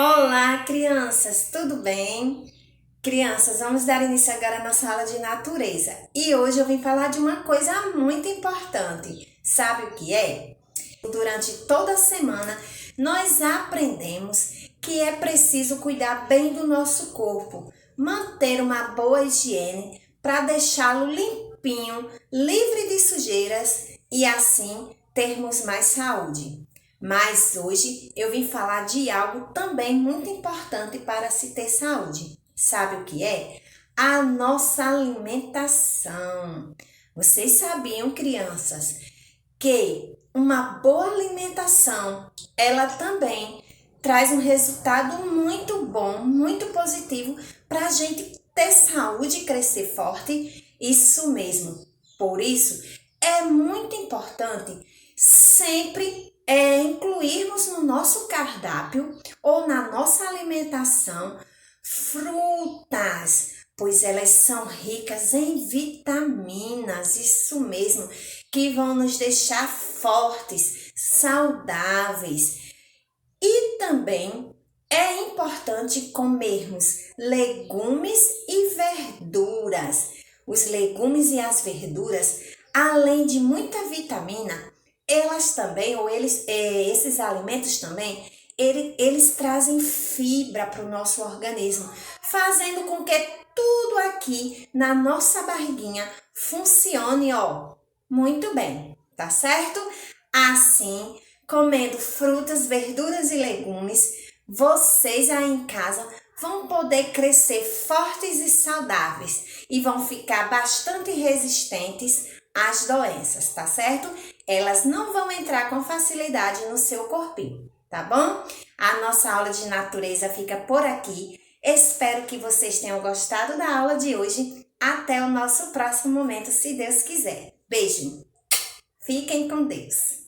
Olá, crianças, tudo bem? Crianças, vamos dar início agora à nossa aula de natureza. E hoje eu vim falar de uma coisa muito importante. Sabe o que é? Durante toda a semana, nós aprendemos que é preciso cuidar bem do nosso corpo, manter uma boa higiene para deixá-lo limpinho, livre de sujeiras e assim termos mais saúde. Mas hoje eu vim falar de algo também muito importante para se ter saúde. Sabe o que é? A nossa alimentação. Vocês sabiam, crianças, que uma boa alimentação, ela também traz um resultado muito bom, muito positivo para a gente ter saúde e crescer forte? Isso mesmo. Por isso, é muito importante sempre incluirmos no nosso cardápio ou na nossa alimentação frutas, pois elas são ricas em vitaminas, isso mesmo, que vão nos deixar fortes, saudáveis. E também é importante comermos legumes e verduras. Os legumes e as verduras, além de muita vitamina, elas também, esses alimentos também, eles trazem fibra para o nosso organismo, fazendo com que tudo aqui na nossa barriguinha funcione, muito bem, tá certo? Assim, comendo frutas, verduras e legumes, vocês aí em casa vão poder crescer fortes e saudáveis e vão ficar bastante resistentes às doenças, tá certo? Elas não vão entrar com facilidade no seu corpinho, tá bom? A nossa aula de natureza fica por aqui. Espero que vocês tenham gostado da aula de hoje. Até o nosso próximo momento, se Deus quiser. Beijo! Fiquem com Deus!